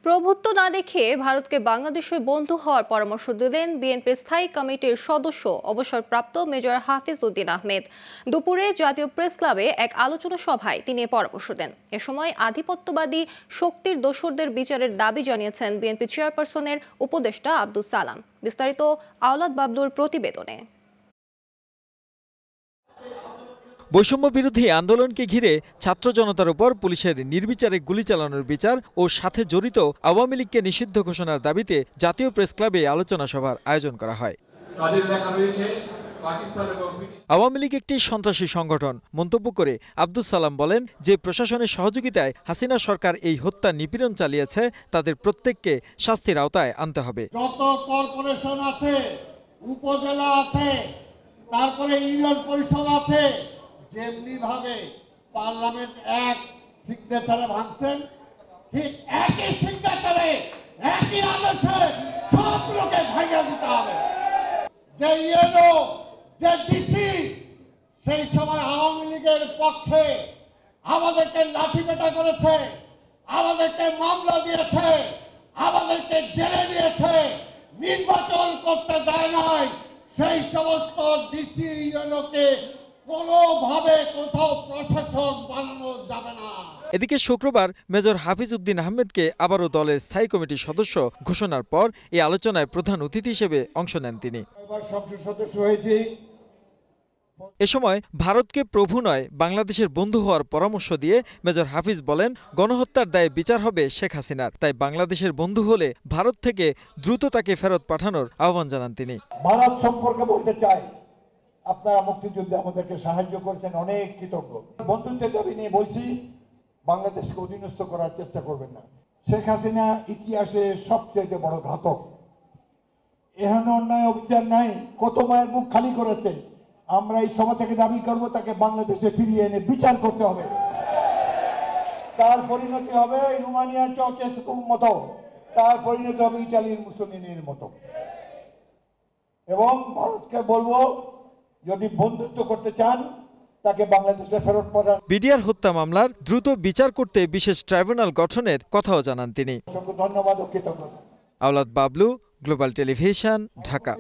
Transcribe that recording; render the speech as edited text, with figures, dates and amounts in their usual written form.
প্রভুত্ব না দেখে ভারতকে বাংলাদেশের বন্ধু হওয়ার পরামর্শ দিলেন বিএনপির স্থায়ী কমিটির সদস্য অবসরপ্রাপ্ত মেজর হাফিজ উদ্দিন আহমেদ। দুপুরে জাতীয় প্রেস ক্লাবে এক আলোচনা সভায় তিনি পরামর্শ দেন। এ সময় আধিপত্যবাদী শক্তির দোসরদের বিচারের দাবি জানিয়েছেন বিএনপি চেয়ারপারসনের উপদেষ্টা আব্দুস সালাম। বিস্তারিত আওলাদ বাবলুর প্রতিবেদনে। বৈষম্য বিরোধী আন্দোলনকে ঘিরে ছাত্র জনতার উপর পুলিশের নির্বিচারে গুলি চালানোর বিচার ও সাথে জড়িত আওয়ামী লীগকে নিষিদ্ধ ঘোষণার দাবিতে জাতীয় প্রেস ক্লাবে আলোচনা সভার আয়োজন করা হয়। আওয়ামী লীগ একটি সন্ত্রাসী সংগঠন মন্তব্য করে আব্দুস সালাম বলেন, যে প্রশাসনের সহযোগিতায় হাসিনা সরকার এই হত্যা নিপীড়ন চালিয়েছে তাদের প্রত্যেককে শাস্তির আওতায় আনতে হবে। যত কর্পোরেশন আছে, উপজেলা আছে, তারপরে ইউনিয়ন পরিষদ আছে, যেমনি ভাবে পার্লামেন্ট এক সিগনেচারে ভাঙছেন, ঠিক একই সিগনেচারে একই আদেশে সবগুলোকে ভাঙিয়ে দিতে হবে। যে ইউনো যে ডিসি সেই সময় আওয়ামী লীগের পক্ষে আমাদেরকে লাঠিপেটা করেছে, আমাদেরকে মামলা দিয়েছে, আমাদেরকে জেলে দিয়েছে, নির্বাচন করতে দেয় নাই, সেই সমস্ত ডিসি ইউনোকে কোনোভাবে কোথাও প্রশাসন বানানো যাবে না। এদিকে শুক্রবার মেজর হাফিজ উদ্দিন আহমেদকে আবারও দলের স্থায়ী কমিটির সদস্য ঘোষণার পর এই আলোচনায় প্রধান অতিথি হিসেবে অংশ নেন তিনি। এ সময় ভারতকে প্রভু নয় বাংলাদেশের বন্ধু হওয়ার পরামর্শ দিয়ে মেজর হাফিজ বলেন, গণহত্যার দায়ে বিচার হবে শেখ হাসিনার, তাই বাংলাদেশের বন্ধু হলে ভারত থেকে দ্রুত তাকে ফেরত পাঠানোর আহ্বান জানান তিনি। ভারত সম্পর্কে বলতে চাই, আপনারা মুক্তিযুদ্ধে আমাদেরকে সাহায্য করেছেন, অনেক কৃতজ্ঞ। বন্ধুত্বের দাবি নিয়ে বলছি, বাংলাদেশকে অধীনস্থ করার চেষ্টা করবেন না। শেখ হাসিনা ইতিহাসে সবচেয়ে বড় ঘাতক। এখানে অন্যায় অবিচার নাই, কত মায়ের মুখ খালি করেছে। আমরা এই সভা থেকে দাবি করব তাকে বাংলাদেশে ফিরিয়ে এনে বিচার করতে হবে। তার পরিণতি হবে রোমানিয়ার চাউচেস্কুর মতো, তার পরিণতি হবে ইটালির মুসোলিনির মতো। এবং ভারতকে বলবো, যদি বন্ধুত্ব করতে চান তাকে বাংলাদেশে ফেরত পাঠান। বিডিআর হত্যা মামলার দ্রুত বিচার করতে বিশেষ ট্রাইব্যুনাল গঠনের কথাও জানান তিনি। ধন্যবাদ ও কৃতজ্ঞতা। আওলাদ বাবলু, গ্লোবাল টেলিভিশন, ঢাকা।